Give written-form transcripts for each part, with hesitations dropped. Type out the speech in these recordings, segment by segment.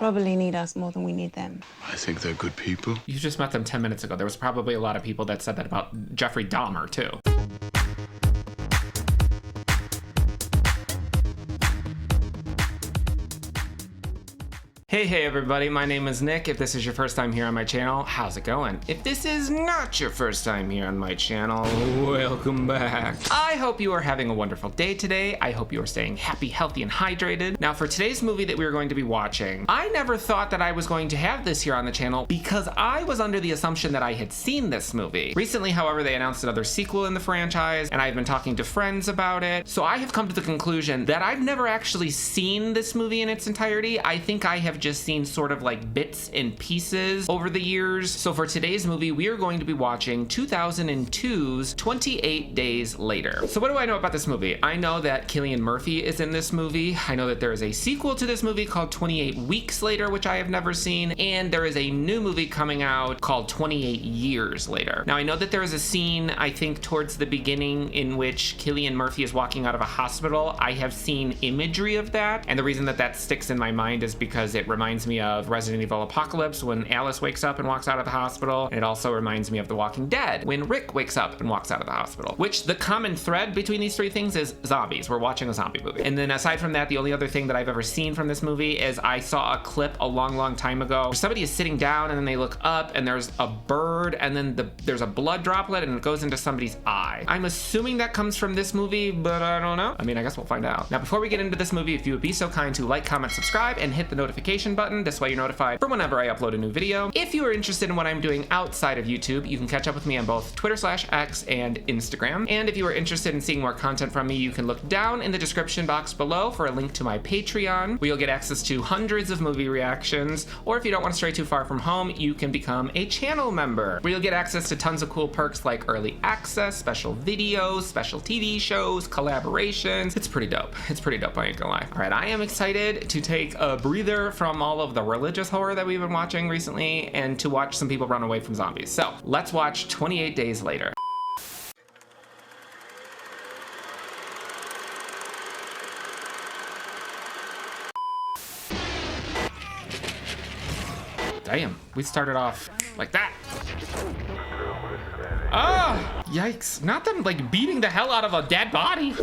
probably need us more than we need them. I think they're good people. You just met them 10 minutes ago. There was probably a lot of people that said that about Jeffrey Dahmer, too. Hey everybody, my name is Nick. If this is your first time here on my channel, how's it going? If this is not your first time here on my channel, welcome back. I hope you are having a wonderful day today. I hope you are staying happy, healthy, and hydrated. Now for today's movie that we are going to be watching, I never thought that I was going to have this here on the channel because I was under the assumption that I had seen this movie. Recently, however, they announced another sequel in the franchise, and I've been talking to friends about it. So I have come to the conclusion that I've never actually seen this movie in its entirety. I think I have just seen sort of like bits and pieces over the years. So for today's movie, we are going to be watching 2002's 28 Days Later. So what do I know about this movie? I know that Cillian Murphy is in this movie. I know that there is a sequel to this movie called 28 Weeks Later, which I have never seen. And there is a new movie coming out called 28 Years Later. Now I know that there is a scene, I think towards the beginning, in which Cillian Murphy is walking out of a hospital. I have seen imagery of that. And the reason that that sticks in my mind is because it reminds me of Resident Evil Apocalypse when Alice wakes up and walks out of the hospital. And it also reminds me of The Walking Dead when Rick wakes up and walks out of the hospital, which the common thread between these three things is zombies. We're watching a zombie movie. And then aside from that, the only other thing that I've ever seen from this movie is I saw a clip a long time ago where somebody is sitting down and then they look up and there's a bird and then there's a blood droplet and it goes into somebody's eye. I'm assuming that comes from this movie, but I don't know. I mean, I guess we'll find out. Now, before we get into this movie, if you would be so kind to like, comment, subscribe, and hit the notification button. This way you're notified for whenever I upload a new video. If you are interested in what I'm doing outside of YouTube, you can catch up with me on both Twitter/X and Instagram. And if you are interested in seeing more content from me, you can look down in the description box below for a link to my Patreon, where you'll get access to hundreds of movie reactions. Or if you don't want to stray too far from home, you can become a channel member, where you'll get access to tons of cool perks like early access, special videos, special TV shows, collaborations. It's pretty dope. It's pretty dope, I ain't gonna lie. All right, I am excited to take a breather from all of the religious horror that we've been watching recently and to watch some people run away from zombies. So let's watch 28 Days Later. Damn, we started off like that. Oh, yikes. Not them like beating the hell out of a dead body.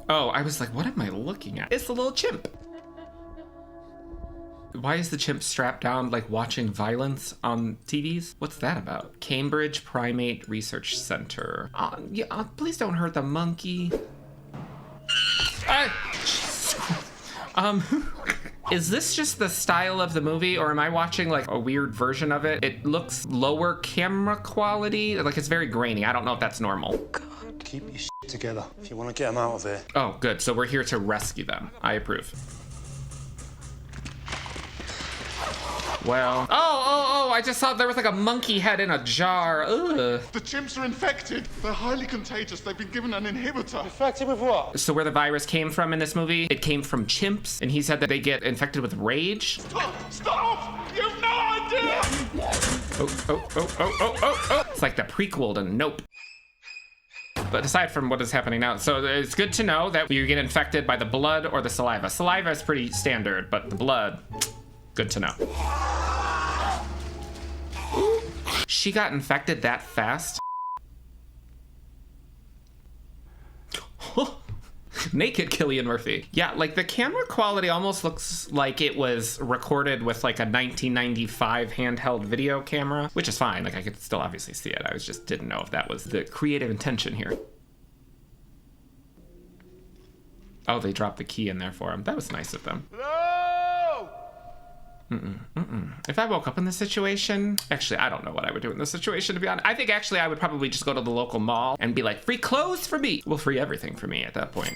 Oh, I was like, what am I looking at? It's the little chimp. Why is the chimp strapped down like watching violence on TVs? What's that about? Cambridge Primate Research Center. Please don't hurt the monkey. Is this just the style of the movie, or am I watching like a weird version of it? It looks lower camera quality, like it's very grainy. I don't know if that's normal. God. Keep your shit together if you want to get them out of there. Oh, good. So we're here to rescue them. I approve. Well, oh, I just saw there was like a monkey head in a jar. Ugh. The chimps are infected. They're highly contagious. They've been given an inhibitor. Infected with what? So where the virus came from in this movie, it came from chimps, and he said that they get infected with rage. Stop! You've no idea! Oh. It's like the prequel to Nope. But aside from what is happening now, so it's good to know that you get infected by the blood or the saliva. Saliva is pretty standard, but the blood, good to know. Ooh, she got infected that fast? Naked Cillian Murphy. Yeah, like the camera quality almost looks like it was recorded with like a 1995 handheld video camera, which is fine. Like I could still obviously see it. I just didn't know if that was the creative intention here. Oh, they dropped the key in there for him. That was nice of them. If I woke up in this situation, actually, I don't know what I would do in this situation, to be honest. I think actually I would probably just go to the local mall and be like, free clothes for me. Well, free everything for me at that point.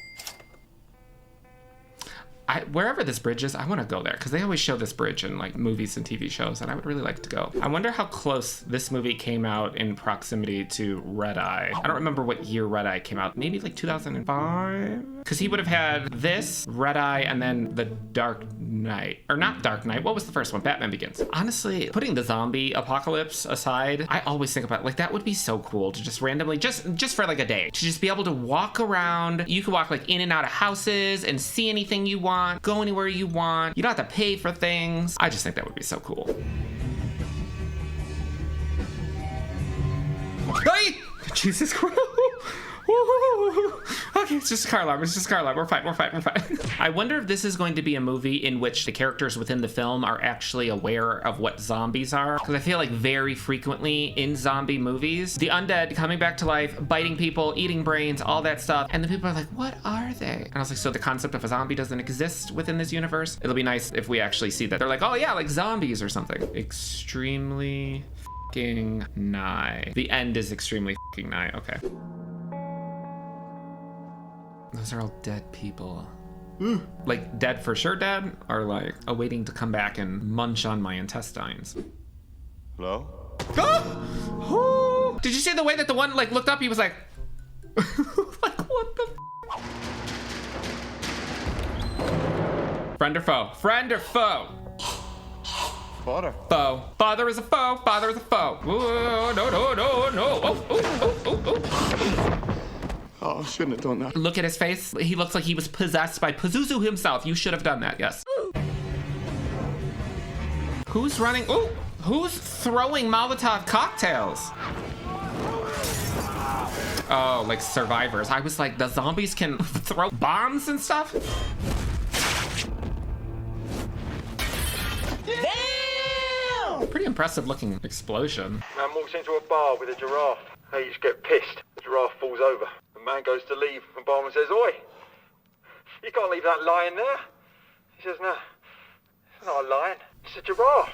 Wherever this bridge is, I want to go there because they always show this bridge in like movies and TV shows, and I would really like to go. I wonder how close this movie came out in proximity to Red Eye. I don't remember what year Red Eye came out. Maybe like 2005? Because he would have had this, Red Eye, and then the Dark Knight. Or not Dark Knight, what was the first one? Batman Begins. Honestly, putting the zombie apocalypse aside, I always think about, like, that would be so cool to just randomly, just for like a day, to just be able to walk around. You could walk like in and out of houses and see anything you want, go anywhere you want. You don't have to pay for things. I just think that would be so cool. Hey! Jesus Christ. Okay, it's just a car alarm. It's just a car alarm. We're fine. We're fine. We're fine. I wonder if this is going to be a movie in which the characters within the film are actually aware of what zombies are. Because I feel like very frequently in zombie movies, the undead coming back to life, biting people, eating brains, all that stuff. And the people are like, what are they? And I was like, so the concept of a zombie doesn't exist within this universe? It'll be nice if we actually see that. They're like, oh yeah, like zombies or something. Extremely fucking nigh. The end is extremely fucking nigh. Okay. Those are all dead people. Like dead for sure dead, or like awaiting to come back and munch on my intestines. Hello? Oh! Did you see the way that the one like looked up? He was like, like what the? Friend or foe? Friend or foe? Father. Foe. Father is a foe. Father is a foe. Ooh, no, no, no, no. Oh, oh, oh, oh, oh. Oh, I shouldn't have done that. Look at his face. He looks like he was possessed by Pazuzu himself. You should have done that, yes. Who's running? Oh, who's throwing Molotov cocktails? Oh, like survivors. I was like, the zombies can throw bombs and stuff? Damn! Pretty impressive looking explosion. Man walks into a bar with a giraffe. They just get pissed. The giraffe falls over. The man goes to leave, and barman says, "Oi, you can't leave that lion there." He says, "No, it's not a lion. It's a giraffe."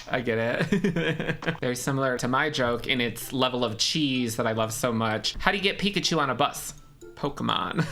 I get it. Very similar to my joke in its level of cheese that I love so much. How do you get Pikachu on a bus? Pokemon.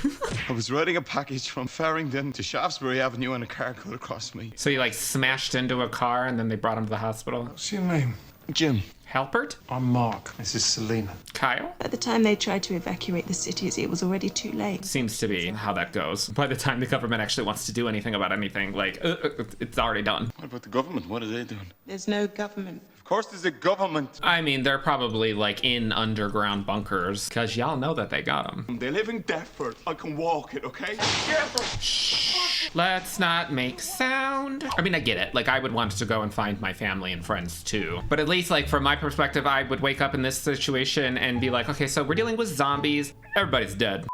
I was riding a package from Farringdon to Shaftesbury Avenue and a car cut across me. So you like smashed into a car and then they brought him to the hospital? What's your name? Jim. Halpert? I'm Mark. This is Selena. Kyle? By the time they tried to evacuate the cities, it was already too late. Seems to be how that goes. By the time the government actually wants to do anything about anything, like, it's already done. What about the government? What are they doing? There's no government. Of course there's a government. I mean, they're probably like in underground bunkers, because y'all know that they got them. They live in Deptford. I can walk it, okay? Let's not make sound. I mean, I get it. Like, I would want to go and find my family and friends too. But at least, like, from my perspective, I would wake up in this situation and be like, okay, so we're dealing with zombies. Everybody's dead.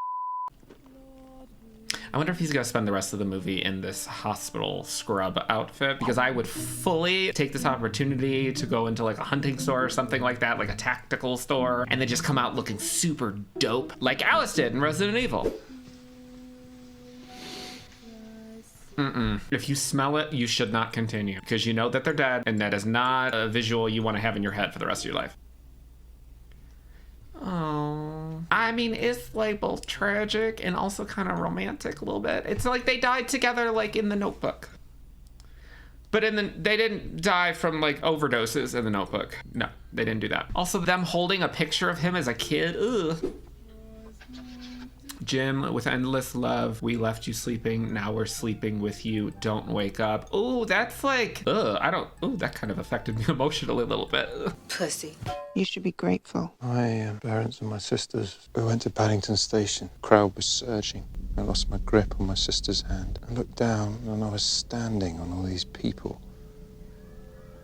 I wonder if he's gonna spend the rest of the movie in this hospital scrub outfit, because I would fully take this opportunity to go into like a hunting store or something like that, like a tactical store, and then just come out looking super dope, like Alice did in Resident Evil. If you smell it, you should not continue, because you know that they're dead, and that is not a visual you want to have in your head for the rest of your life. Oh, I mean, it's like both tragic and also kind of romantic a little bit. It's like they died together, like in The Notebook. But they didn't die from like overdoses in The Notebook. No, they didn't do that. Also, them holding a picture of him as a kid. Ugh. Jim, with endless love, we left you sleeping. Now we're sleeping with you. Don't wake up. Ooh, that's like, ooh, that kind of affected me emotionally a little bit. Pussy. You should be grateful. My parents and my sisters, we went to Paddington Station. The crowd was surging. I lost my grip on my sister's hand. I looked down and I was standing on all these people.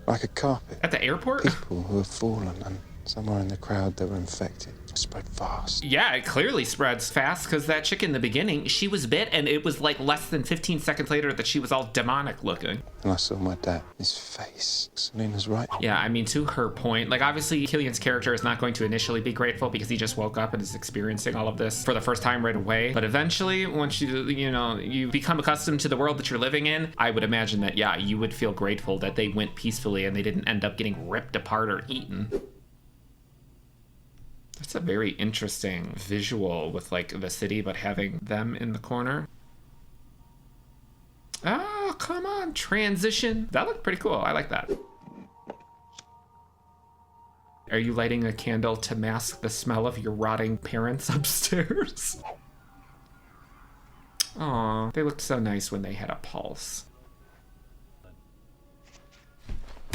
Like a carpet. At the airport? People who had fallen, and somewhere in the crowd they were infected. It spread fast. Yeah, it clearly spreads fast, because that chick in the beginning, she was bit, and it was like less than 15 seconds later that she was all demonic looking. And I saw my dad. His face. Selena's right. Yeah, I mean, to her point, like, obviously, Cillian's character is not going to initially be grateful because he just woke up and is experiencing all of this for the first time right away. But eventually, once you become accustomed to the world that you're living in, I would imagine that, yeah, you would feel grateful that they went peacefully and they didn't end up getting ripped apart or eaten. That's a very interesting visual with like the city, but having them in the corner. Oh, come on, transition. That looked pretty cool. I like that. Are you lighting a candle to mask the smell of your rotting parents upstairs? Aw, they looked so nice when they had a pulse.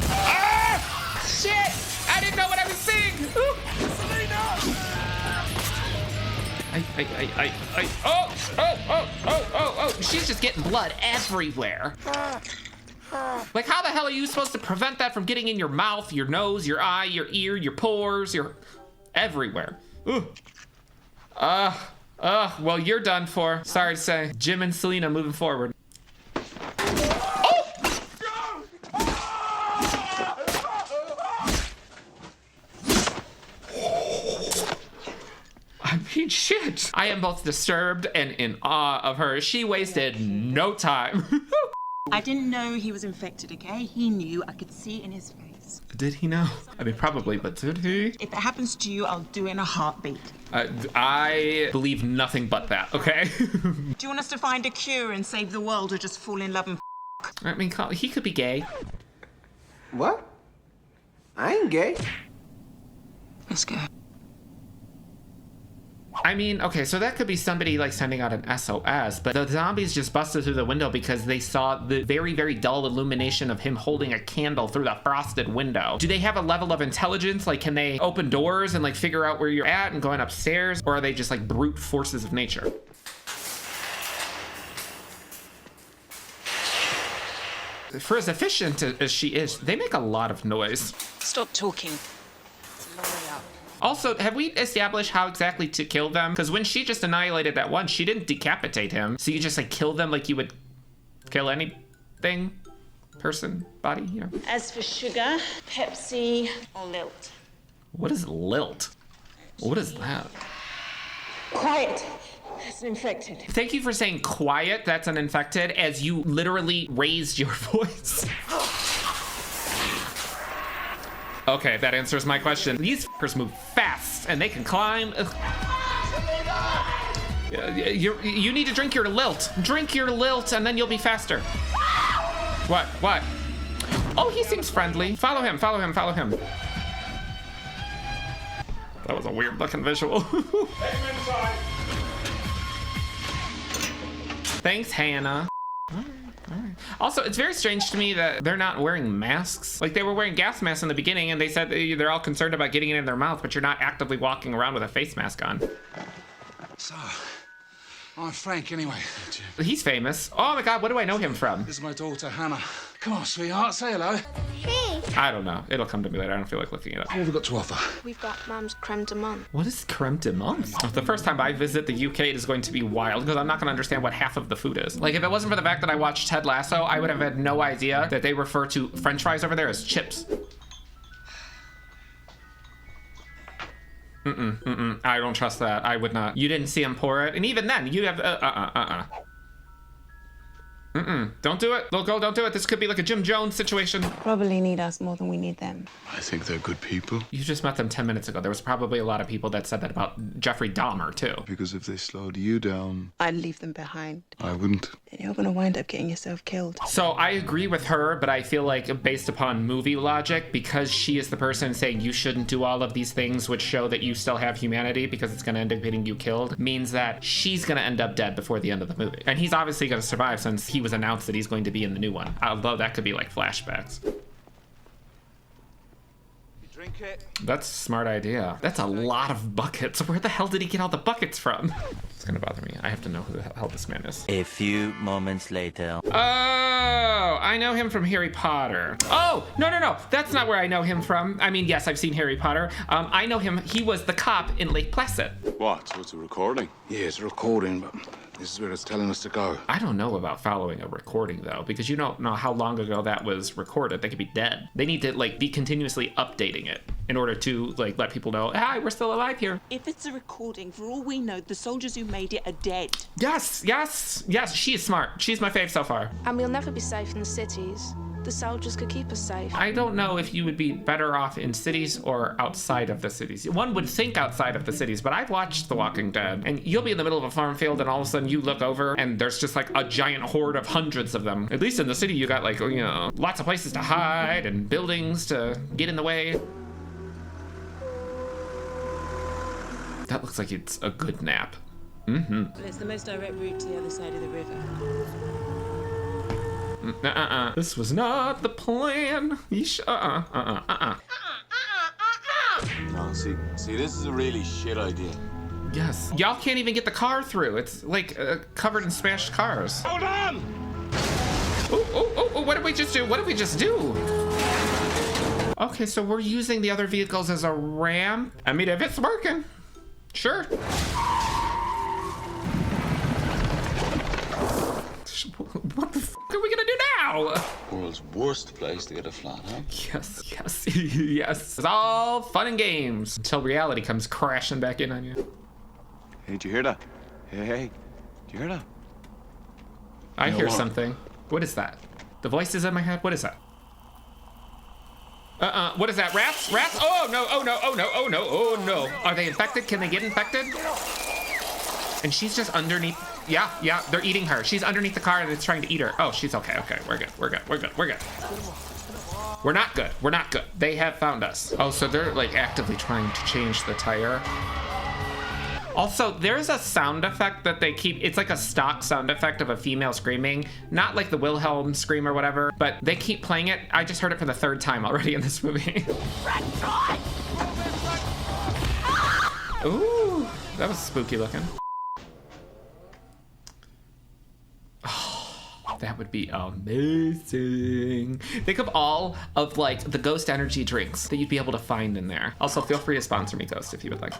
Ah! Shit! I didn't know what I was seeing! Ooh. Oh, she's just getting blood everywhere. Like, how the hell are you supposed to prevent that from getting in your mouth, your nose, your eye, your ear, your pores, your... everywhere. Ooh. Well, you're done for. Sorry to say. Jim and Selena moving forward. I mean, shit. I am both disturbed and in awe of her. She wasted no time. I didn't know he was infected, okay? He knew. I could see it in his face. Did he know? I mean, probably, but did he? If it happens to you, I'll do it in a heartbeat. I believe nothing but that, okay? Do you want us to find a cure and save the world, or just fall in love and I mean, he could be gay. What? I ain't gay. Let's go. I mean, okay, so that could be somebody like sending out an SOS, but the zombies just busted through the window because they saw the very, very dull illumination of him holding a candle through the frosted window. Do they have a level of intelligence? Like, can they open doors and like figure out where you're at and going upstairs? Or are they just like brute forces of nature? For as efficient as she is, they make a lot of noise. Stop talking. Also, have we established how exactly to kill them? Because when she just annihilated that one, she didn't decapitate him. So you just like kill them like you would kill anything, person, body, you know. As for sugar, Pepsi, or lilt. What is lilt? What is that? Quiet. That's an infected. Thank you for saying quiet, that's an infected, as you literally raised your voice. Okay, that answers my question. These fuckers move fast, and they can climb. You need to drink your lilt. Drink your lilt, and then you'll be faster. What? What? Oh, he seems friendly. Follow him, follow him, follow him. That was a weird looking visual. Thanks, Hannah. Also, it's very strange to me that they're not wearing masks. Like, they were wearing gas masks in the beginning, and they said they're all concerned about getting it in their mouth, but you're not actively walking around with a face mask on. So, I'm Frank anyway. He's famous. Oh my God, what do I know him from? This is my daughter, Hannah. Come on, sweetheart, say hello. Hey. I don't know. It'll come to me later. I don't feel like looking it up. What have we got to offer? We've got Mum's creme de menthe. What is creme de menthe? The first time I visit the UK, it is going to be wild because I'm not going to understand what half of the food is. Like, if it wasn't for the fact that I watched Ted Lasso, I would have had no idea that they refer to French fries over there as chips. I don't trust that. I would not. You didn't see him pour it. And even then, you have, Don't do it. Loco, don't do it. This could be like a Jim Jones situation. Probably need us more than we need them. I think they're good people. You just met them 10 minutes ago. There was probably a lot of people that said that about Jeffrey Dahmer, too. Because if they slowed you down, I'd leave them behind. I wouldn't. And you're gonna wind up getting yourself killed. So I agree with her, but I feel like based upon movie logic, because she is the person saying you shouldn't do all of these things which show that you still have humanity because it's going to end up getting you killed, means that she's going to end up dead before the end of the movie. And he's obviously going to survive since he was announced that he's going to be in the new one. Although that could be like flashbacks. Drink it. That's a smart idea. That's a lot of buckets. Where the hell did he get all the buckets from? It's gonna bother me. I have to know who the hell this man is. A few moments later. Oh, I know him from Harry Potter. Oh, no. That's not where I know him from. I mean, yes, I've seen Harry Potter. I know him. He was the cop in Lake Placid. What? So it's a recording? Yeah, it's a recording, but this is where it's telling us to go. I don't know about following a recording, though, because you don't know how long ago that was recorded. They could be dead. They need to, like, be continuously updating it in order to, like, let people know, hi, we're still alive here. If it's a recording, for all we know, the soldiers who made it are dead. Yes, she is smart. She's my fave so far. And we'll never be safe in the cities. The soldiers could keep us safe. I don't know if you would be better off in cities or outside of the cities. One would think outside of the cities, but I've watched The Walking Dead, and you'll be in the middle of a farm field and all of a sudden you look over and there's just like a giant horde of hundreds of them. At least in the city, you got like, you know, lots of places to hide and buildings to get in the way. That looks like it's a good nap. Mm-hmm. Well, it's the most direct route to the other side of the river. This was not the plan. No, see, this is a really shit idea. Yes. Y'all can't even get the car through. It's like covered in smashed cars. Hold on! Oh, what did we just do? What did we just do? Okay, so we're using the other vehicles as a ramp. I mean, if it's working, sure. What the f are we gonna do now? World's worst place to get a flat, huh? Yes, yes. It's all fun and games until reality comes crashing back in on you. Hey, did you hear that? Hey, did you hear that? I You know hear what? something. What is that? The voices in my head? What is that? What is that? Rats? Rats? Oh no, oh no, oh no, oh no, oh no. Are they infected? Can they get infected? And she's just underneath. Yeah, they're eating her. She's underneath the car and it's trying to eat her. Oh, she's okay, we're good. We're not good. They have found us. Oh, so they're like actively trying to change the tire. Also, there's a sound effect that they keep. It's like a stock sound effect of a female screaming. Not like the Wilhelm scream or whatever, but they keep playing it. I just heard it for the 3rd time already in this movie. Ooh, that was spooky looking. That would be amazing. Think of all of like the Ghost energy drinks that you'd be able to find in there. Also, feel free to sponsor me, Ghost, if you would like.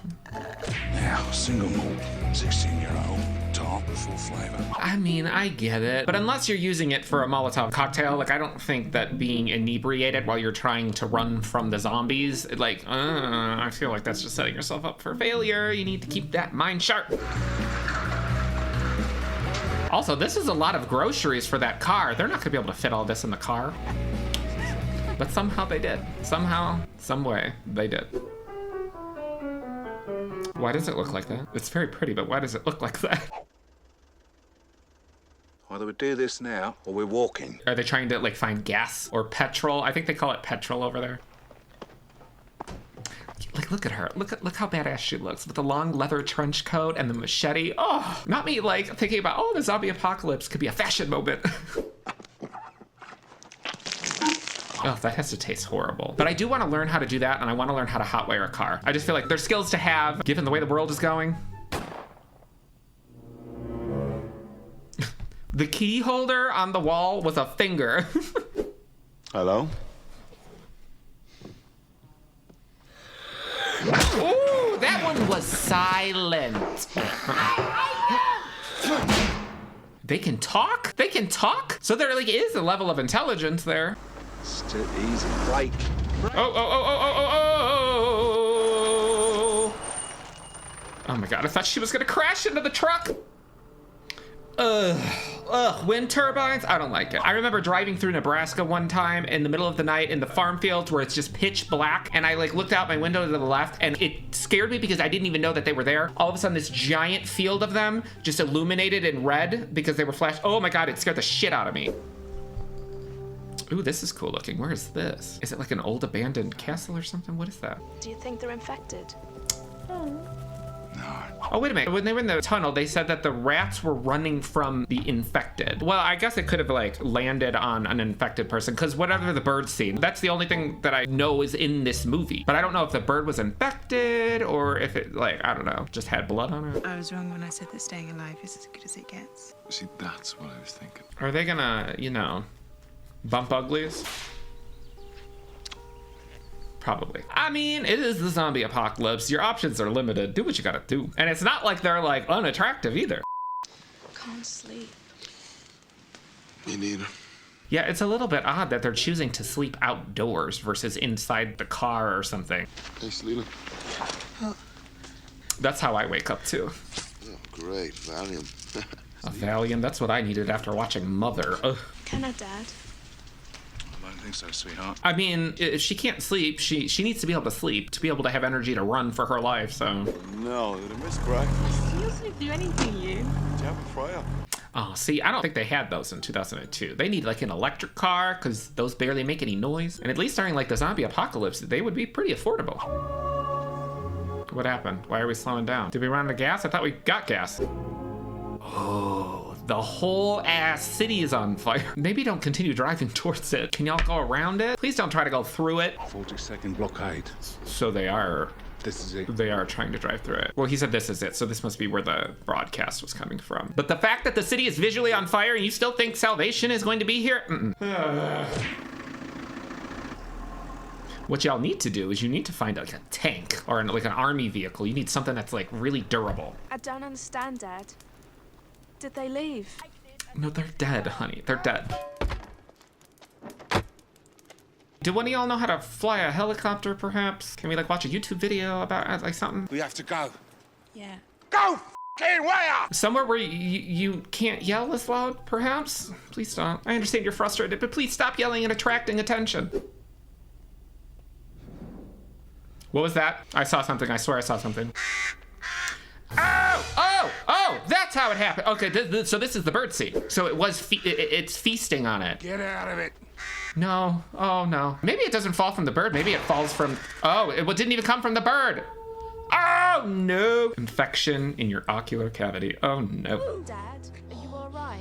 Now, single malt, 16-year-old, tart, full flavor. I mean, I get it, but unless you're using it for a Molotov cocktail, like I don't think that being inebriated while you're trying to run from the zombies, like, I feel like that's just setting yourself up for failure. You need to keep that mind sharp. Also, this is a lot of groceries for that car. They're not gonna be able to fit all this in the car. But somehow they did. Somehow, some way, they did. Why does it look like that? It's very pretty, but why does it look like that? Either we do this now, or we're walking. Are they trying to like find gas or petrol? I think they call it petrol over there. Like, look at her. Look how badass she looks with the long leather trench coat and the machete. Oh, not me like thinking about, oh, the zombie apocalypse could be a fashion moment. Oh, that has to taste horrible. But I do want to learn how to do that, and I want to learn how to hotwire a car. I just feel like they're skills to have, given the way the world is going. The key holder on the wall was a finger. Hello? Ooh, that one was silent. They can talk? They can talk? So there like is a level of intelligence there. Still easy, break. Oh my god, I thought she was gonna crash into the truck. Wind turbines? I don't like it. I remember driving through Nebraska one time in the middle of the night in the farm fields where it's just pitch black, and I like looked out my window to the left and it scared me because I didn't even know that they were there. All of a sudden this giant field of them just illuminated in red because they were flashed. Oh my god, it scared the shit out of me. Ooh, this is cool looking. Where is this? Is it like an old abandoned castle or something? What is that? Do you think they're infected? Oh, wait a minute. When they were in the tunnel, they said that the rats were running from the infected. Well, I guess it could have like landed on an infected person because whatever the bird's seen, that's the only thing that I know is in this movie. But I don't know if the bird was infected or if it like, I don't know, just had blood on it. I was wrong when I said that staying alive is as good as it gets. See, that's what I was thinking. Are they gonna, you know, bump uglies? Probably. I mean, it is the zombie apocalypse. Your options are limited. Do what you gotta do. And it's not like they're like unattractive either. Can't sleep. Me neither. Yeah, it's a little bit odd that they're choosing to sleep outdoors versus inside the car or something. Hey, Selena. That's how I wake up too. Oh, great. Valium. A Valium, that's what I needed after watching Mother. Ugh. Can I, Dad? I don't think so, sweetheart. I mean, if she can't sleep, she needs to be able to sleep, to be able to have energy to run for her life, so. No, you'd have missed breakfast. You'll sleep through anything, you. Do you have a fryer? Oh, see, I don't think they had those in 2002. They need like an electric car, because those barely make any noise. And at least during like the zombie apocalypse, they would be pretty affordable. What happened? Why are we slowing down? Did we run out of gas? I thought we got gas. Oh, the whole ass city is on fire. Maybe don't continue driving towards it. Can y'all go around it? Please don't try to go through it. 40-second blockade. So they are. This is it. They are trying to drive through it. Well, he said this is it, so this must be where the broadcast was coming from. But the fact that the city is visually on fire and you still think salvation is going to be here? What y'all need to do is you need to find like a tank or like an army vehicle. You need something that's like really durable. I don't understand, Dad. Did they leave? No, they're dead, honey. They're dead. Do one of y'all know how to fly a helicopter, perhaps? Can we like watch a YouTube video about like something? We have to go. Yeah. Go f***ing where? Somewhere where you can't yell as loud, perhaps? Please stop. I understand you're frustrated, but please stop yelling and attracting attention. What was that? I saw something. I swear I saw something. Oh, that's how it happened. Okay, so this is the bird seed. So it was, it's feasting on it. Get out of it. No, oh no. Maybe it doesn't fall from the bird. Maybe it falls from, it didn't even come from the bird. Oh no. Infection in your ocular cavity. Oh no. Dad, are you all right?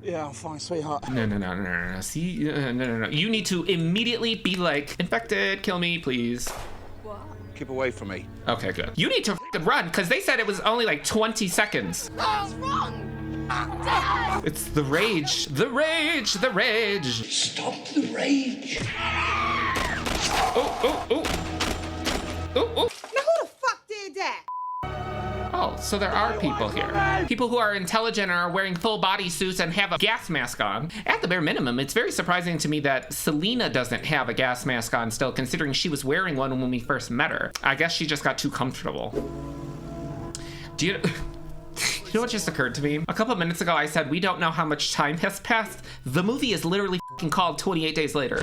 Yeah, I'm fine, sweetheart. No. See, no. You need to immediately be like, infected, kill me, please. What? Keep away from me. Okay, good. You need to f***ing run, because they said it was only like 20 seconds. What's wrong? Dad! It's the rage. The rage. Stop the rage. Oh. Now who the fuck did that? Oh, so there are people here. People who are intelligent and are wearing full body suits and have a gas mask on. At the bare minimum, it's very surprising to me that Selena doesn't have a gas mask on still, considering she was wearing one when we first met her. I guess she just got too comfortable. Do you know what just occurred to me? A couple of minutes ago, I said we don't know how much time has passed. The movie is literally f***ing called 28 Days Later.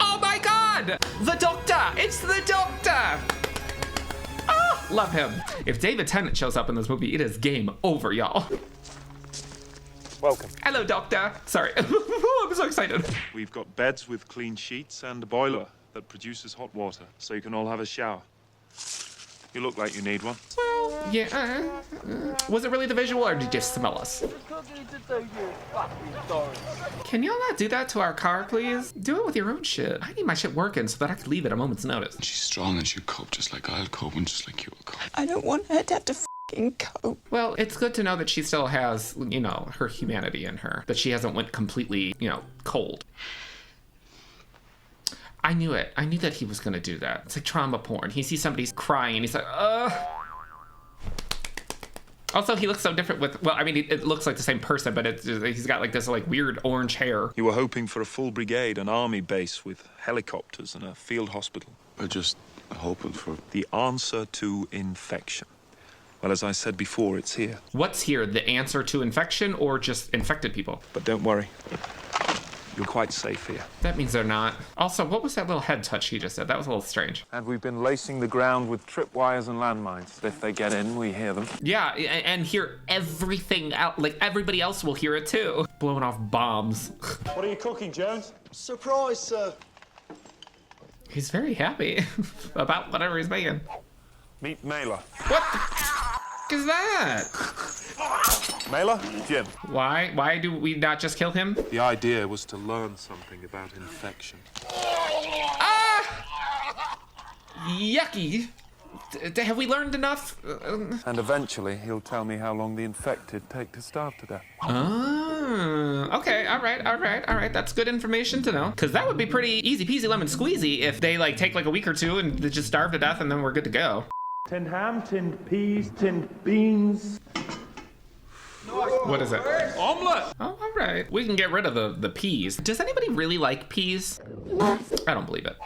Oh my God! The Doctor! It's the Doctor! Oh, love him. If David Tennant shows up in this movie, it is game over, y'all. Welcome. Hello, Doctor. Sorry. I'm so excited. We've got beds with clean sheets and a boiler that produces hot water, so you can all have a shower. You look like you need one. Well, yeah. Was it really the visual, or did you just smell us? Can y'all not do that to our car, please? Do it with your own shit. I need my shit working so that I can leave at a moment's notice. She's strong and she'll cope just like I'll cope and just like you'll cope. I don't want her to have to f***ing cope. Well, it's good to know that she still has, you know, her humanity in her. That she hasn't went completely, you know, cold. I knew it. I knew that he was gonna do that. It's like trauma porn. He sees somebody crying and he's like, Also, he looks so different with, well, I mean, it looks like the same person, but he's got like this like weird orange hair. You were hoping for a full brigade, an army base with helicopters and a field hospital. We're just hoping for The answer to infection. Well, as I said before, it's here. What's here? The answer to infection or just infected people? But don't worry. You're quite safe here. That means they're not. Also, what was that little head touch he just said? That was a little strange. And we've been lacing the ground with tripwires and landmines. If they get in, we hear them. Yeah, and hear everything out. Like, everybody else will hear it too. Blowing off bombs. What are you cooking, Jones? Surprise, sir. He's very happy about whatever he's making. Meet Mela. What the f is that? Mela? Jim. Why do we not just kill him? The idea was to learn something about infection. Ah! Yucky. Have we learned enough? And eventually, he'll tell me how long the infected take to starve to death. Oh, okay, all right. That's good information to know. Because that would be pretty easy peasy lemon squeezy if they like take like a week or two and they just starve to death and then we're good to go. Tinned ham, tinned peas, tinned beans. What is it? Omelette! Oh, all right. We can get rid of the peas. Does anybody really like peas? I don't believe it.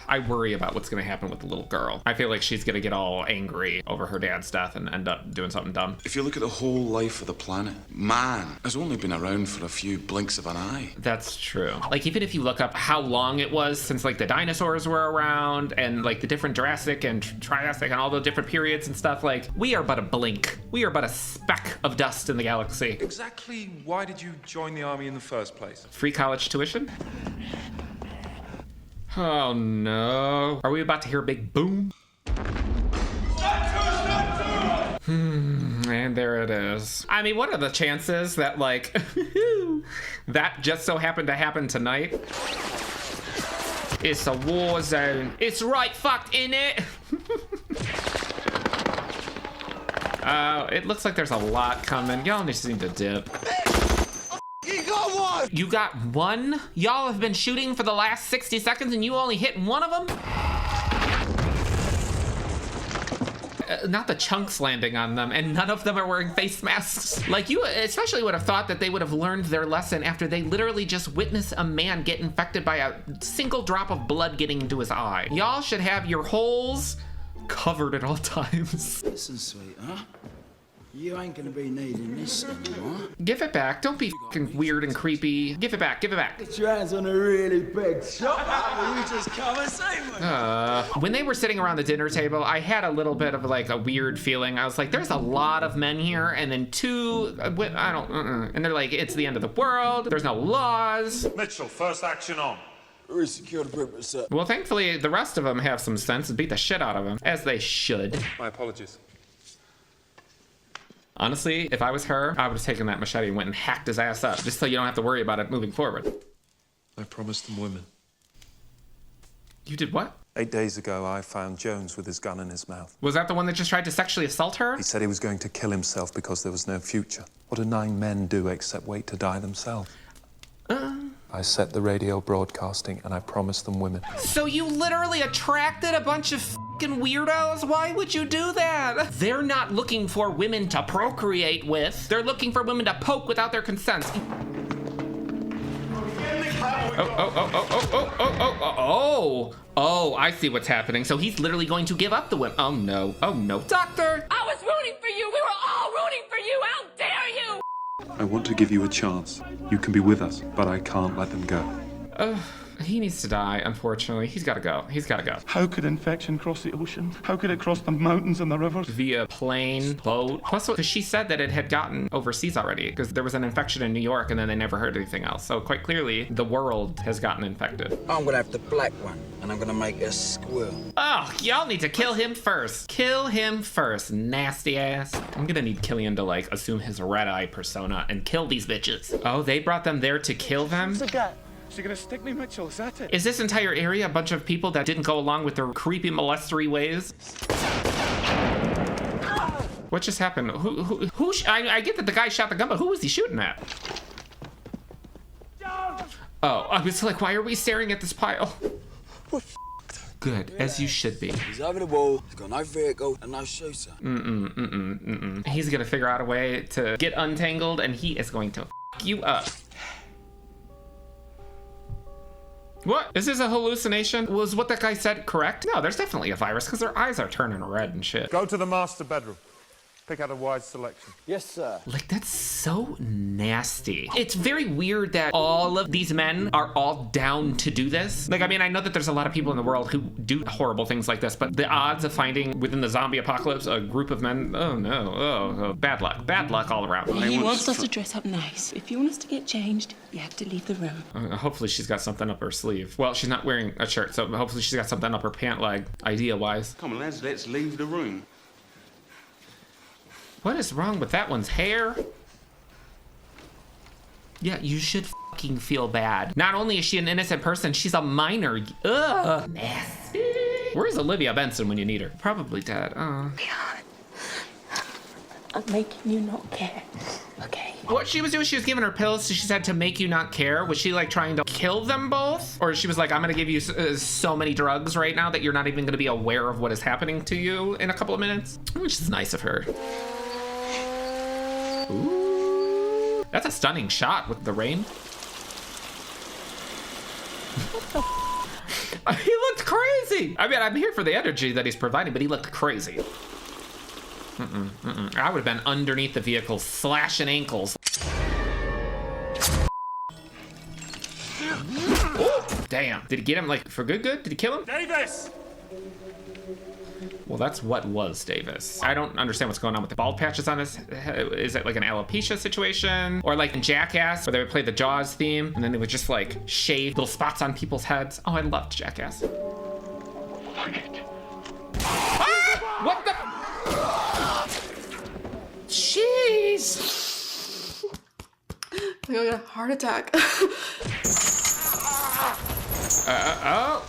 I worry about what's gonna happen with the little girl. I feel like she's gonna get all angry over her dad's death and end up doing something dumb. If you look at the whole life of the planet, man has only been around for a few blinks of an eye. That's true. Like, even if you look up how long it was since, like, the dinosaurs were around and, like, the different Jurassic and Triassic and all the different periods and stuff, like, we are but a blink. We are but a speck of dust in the galaxy. Exactly why did you join the army in the first place? Free college tuition? Oh no. Are we about to hear a big boom? And there it is. I mean, what are the chances that, like, that just so happened to happen tonight? It's a war zone. It's right fucked in it. It looks like there's a lot coming. Y'all just need to dip. You got one! You got one? Y'all have been shooting for the last 60 seconds and you only hit one of them? Not the chunks landing on them, and none of them are wearing face masks. Like, you especially would have thought that they would have learned their lesson after they literally just witnessed a man get infected by a single drop of blood getting into his eye. Y'all should have your holes covered at all times. Listen, sweet, huh? You ain't gonna be needing this anymore. Give it back. Don't be fucking weird and creepy. Give it back. Give it back. Get your hands on a really big shot. Will you just come and see me? When they were sitting around the dinner table, I had a little bit of like a weird feeling. I was like, there's a lot of men here, and then two, and they're like, it's the end of the world. There's no laws. Mitchell, first action on. Resecure the perimeter, sir. Well, thankfully, the rest of them have some sense and beat the shit out of him, as they should. My apologies. Honestly, if I was her, I would have taken that machete and went and hacked his ass up, just so you don't have to worry about it moving forward. I promised them women. You did what? 8 days ago, I found Jones with his gun in his mouth. Was that the one that just tried to sexually assault her? He said he was going to kill himself because there was no future. What do 9 men do except wait to die themselves? I set the radio broadcasting and I promised them women. So you literally attracted a bunch of fucking weirdos? Why would you do that? They're not looking for women to procreate with. They're looking for women to poke without their consent. Oh, I see what's happening. So he's literally going to give up the women. Oh no, doctor! I was rooting for you. We were all rooting for you. How dare you? I want to give you a chance. You can be with us, but I can't let them go. He needs to die, unfortunately. He's gotta go. He's gotta go. How could infection cross the ocean? How could it cross the mountains and the rivers? Via plane, boat. Plus, because she said that it had gotten overseas already, because there was an infection in New York and then they never heard anything else. So quite clearly, the world has gotten infected. I'm gonna have the black one, and I'm gonna make her squeal. Oh, y'all need to kill him first. Kill him first, nasty ass. I'm gonna need Cillian to, like, assume his red-eye persona and kill these bitches. Oh, they brought them there to kill them? Is she gonna stick me, Mitchell? Is that it? Is this entire area a bunch of people that didn't go along with their creepy molestery ways? What just happened? I get that the guy shot the gun, but who was he shooting at? Oh, I was like, why are we staring at this pile? Good, as you should be. He's over the wall, he's got no vehicle and no shooter. He's gonna figure out a way to get untangled, and he is going to f you up. What? Is this a hallucination? Was what that guy said correct? No, there's definitely a virus because their eyes are turning red and shit. Go to the master bedroom. Pick out a wide selection. Yes, sir. Like, that's so nasty. It's very weird that all of these men are all down to do this. Like, I mean, I know that there's a lot of people in the world who do horrible things like this, but the odds of finding within the zombie apocalypse a group of men, oh no, oh, bad luck. Bad luck all around. He wants us to dress up nice. If you want us to get changed, you have to leave the room. Hopefully she's got something up her sleeve. Well, she's not wearing a shirt, so hopefully she's got something up her pant leg, idea-wise. Come on, lads, let's leave the room. What is wrong with that one's hair? Yeah, you should fucking feel bad. Not only is she an innocent person, she's a minor. Ugh. Nasty. Where's Olivia Benson when you need her? Probably dead. Oh. I'm making you not care, okay? What she was doing, she was giving her pills, so she said to make you not care. Was she like trying to kill them both? Or she was like, I'm gonna give you so many drugs right now that you're not even gonna be aware of what is happening to you in a couple of minutes? Which is nice of her. Ooh. That's a stunning shot with the rain. He looked crazy. I mean, I'm here for the energy that he's providing, but he looked crazy. I would have been underneath the vehicle slashing ankles. Ooh, damn. Did he get him like for good? Did he kill him? Davis! Well, that's what was Davis. I don't understand what's going on with the bald patches on his head. Is it like an alopecia situation? Or like in Jackass, where they would play the Jaws theme, and then they would just like shave little spots on people's heads. Oh, I loved Jackass. Ah! What the? Jeez! I think I got a heart attack. Oh.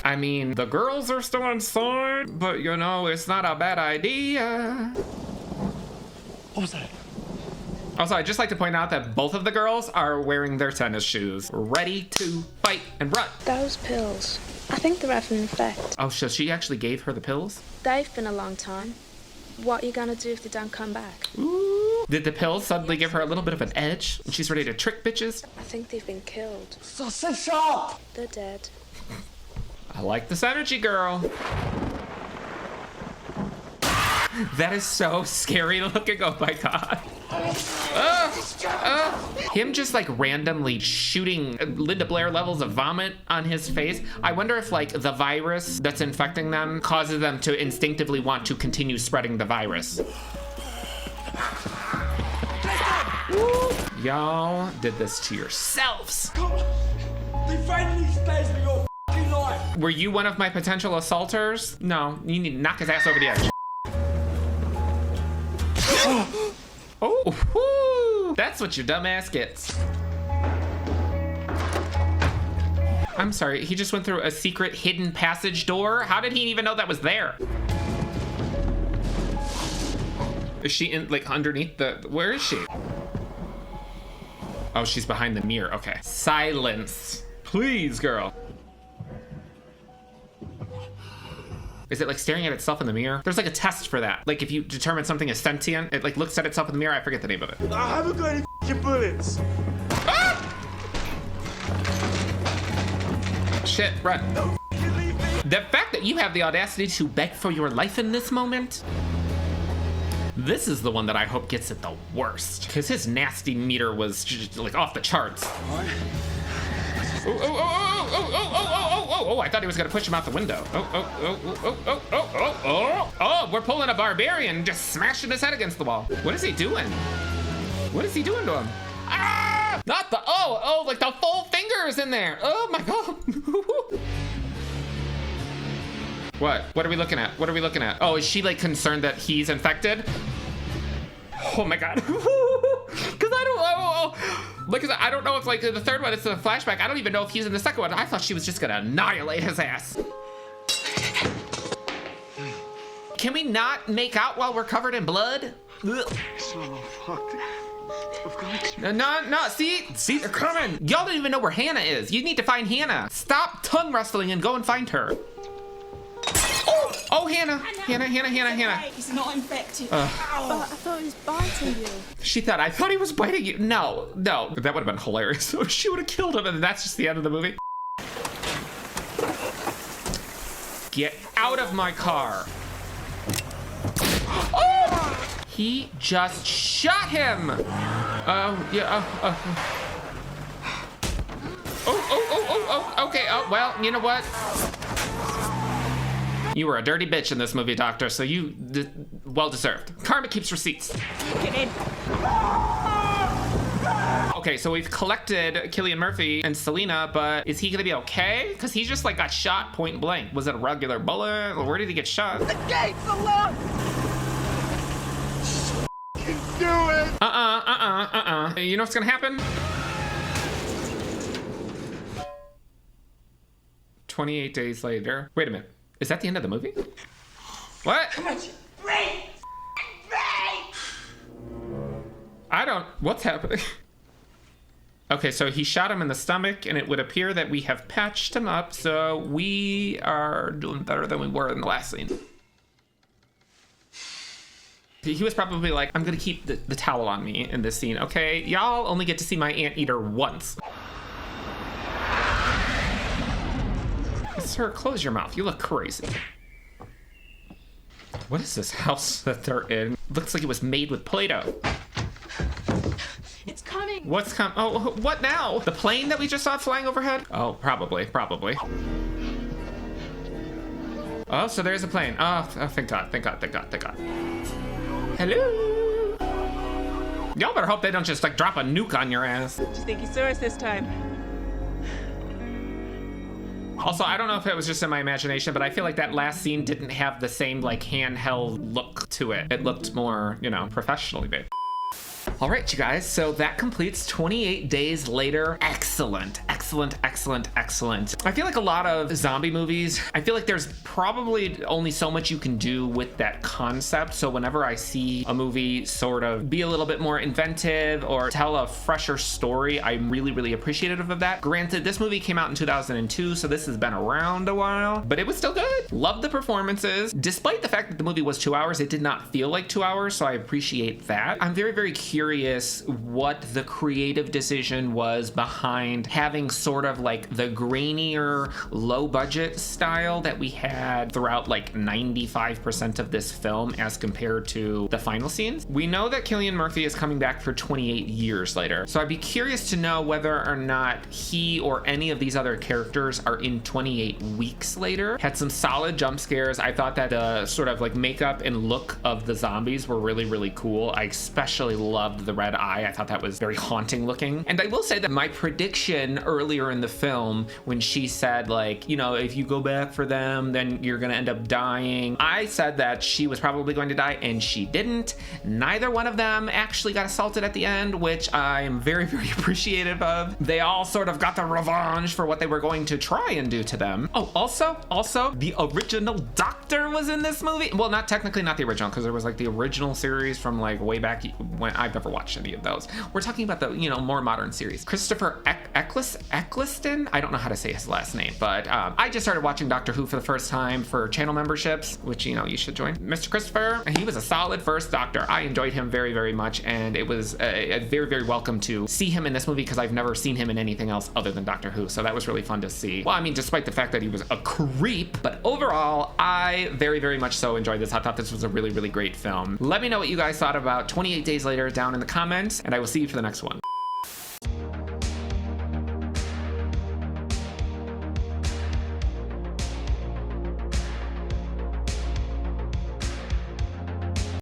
I mean, the girls are still inside, but you know, it's not a bad idea. What was that? Also, I'd just like to point out that both of the girls are wearing their tennis shoes, ready to fight and run. Those pills, I think they're having an effect. Oh, so she actually gave her the pills? They've been a long time. What are you gonna do if they don't come back? Ooh. Did the pills suddenly give her a little bit of an edge and she's ready to trick bitches? I think they've been killed. Sausage up! They're dead. I like this energy, girl. That is so scary looking, oh my God. Him just like randomly shooting Linda Blair levels of vomit on his face. I wonder if like the virus that's infecting them causes them to instinctively want to continue spreading the virus. Y'all did this to yourselves. They frightened these guys with your f***ing life. Were you one of my potential assaulters? No, you need to knock his ass over the edge. Oh, whoo, that's what your dumb ass gets. I'm sorry, he just went through a secret hidden passage door? How did he even know that was there? Is she in, like, underneath the, where is she? Oh, she's behind the mirror, okay. Silence. Please, girl. Is it like staring at itself in the mirror? There's like a test for that. Like if you determine something is sentient, it like looks at itself in the mirror. I forget the name of it. I haven't got any f***ing bullets. Ah! Shit, run. Don't f***ing leave me. The fact that you have the audacity to beg for your life in this moment, this is the one that I hope gets it the worst. Because his nasty meter was just like off the charts. Oh, I thought he was gonna push him out the window. Oh, we're pulling a barbarian, just smashing his head against the wall. What is he doing? What is he doing to him? Ah! Not the, like the full fingers in there. Oh my God. What are we looking at? What are we looking at? Oh, is she like concerned that he's infected? Oh my God. Because I don't know if like the third one it's a flashback. I don't even know if he's in the second one. I thought she was just gonna annihilate his ass. Can we not make out while we're covered in blood? Ugh. So fucked. No, see, they're coming. Y'all don't even know where Hannah is. You need to find Hannah. Stop tongue wrestling and go and find her. Oh, Hannah. He's not infected. But I thought he was biting you. I thought he was biting you. No. That would have been hilarious. So she would have killed him, and that's just the end of the movie. Get out of my car. Oh! He just shot him. Yeah. Okay. Oh, well, you know what? You were a dirty bitch in this movie, Doctor, so you well deserved. Karma keeps receipts. Get in. Okay, so we've collected Cillian Murphy and Selena, but is he gonna be okay? Because he just like got shot point blank. Was it a regular bullet? Or where did he get shot? The gates are locked. Do it. You know what's gonna happen? 28 days later. Wait a minute. Is that the end of the movie? What? What's happening? Okay, so he shot him in the stomach, and it would appear that we have patched him up, so we are doing better than we were in the last scene. He was probably like, I'm gonna keep the towel on me in this scene, okay? Y'all only get to see my anteater once. Sir, close your mouth. You look crazy. What is this house that they're in? Looks like it was made with Play-Doh. It's coming. What's coming? Oh, what now? The plane that we just saw flying overhead? Oh, probably. Oh, so there's a plane. Oh, thank God, thank God, thank God, thank God. Hello? Y'all better hope they don't just like drop a nuke on your ass. Do you think he saw us this time? Also, I don't know if it was just in my imagination, but I feel like that last scene didn't have the same like handheld look to it. It looked more, you know, professionally made. All right, you guys, so that completes 28 days later. Excellent, excellent, excellent, excellent. I feel like a lot of zombie movies, I feel like there's probably only so much you can do with that concept. So whenever I see a movie sort of be a little bit more inventive or tell a fresher story, I'm really, really appreciative of that. Granted, this movie came out in 2002, so this has been around a while, but it was still good. Loved the performances. Despite the fact that the movie was 2 hours, it did not feel like 2 hours, so I appreciate that. I'm very, very curious what the creative decision was behind having sort of like the grainier, low budget style that we had throughout like 95% of this film as compared to the final scenes. We know that Cillian Murphy is coming back for 28 years later, so I'd be curious to know whether or not he or any of these other characters are in 28 weeks later. Had some solid jump scares. I thought that the sort of like makeup and look of the zombies were really, really cool. I especially loved the red eye. I thought that was very haunting looking. And I will say that my prediction earlier in the film when she said like, you know, if you go back for them, then you're gonna end up dying. I said that she was probably going to die and she didn't. Neither one of them actually got assaulted at the end, which I am very, very appreciative of. They all sort of got the revenge for what they were going to try and do to them. Oh, also, the original Doctor was in this movie. Well, not technically not the original, because there was like the original series from like way back when I've never watched any of those. We're talking about the, you know, more modern series. Christopher Eccleston? I don't know how to say his last name, but I just started watching Doctor Who for the first time for channel memberships, which, you know, you should join. Mr. Christopher, he was a solid first Doctor. I enjoyed him very, very much, and it was very, very welcome to see him in this movie because I've never seen him in anything else other than Doctor Who, so that was really fun to see. Well, I mean, despite the fact that he was a creep, but overall, I very, very much so enjoyed this. I thought this was a really, really great film. Let me know what you guys thought about 28 Days Later down in the comments, and I will see you for the next one.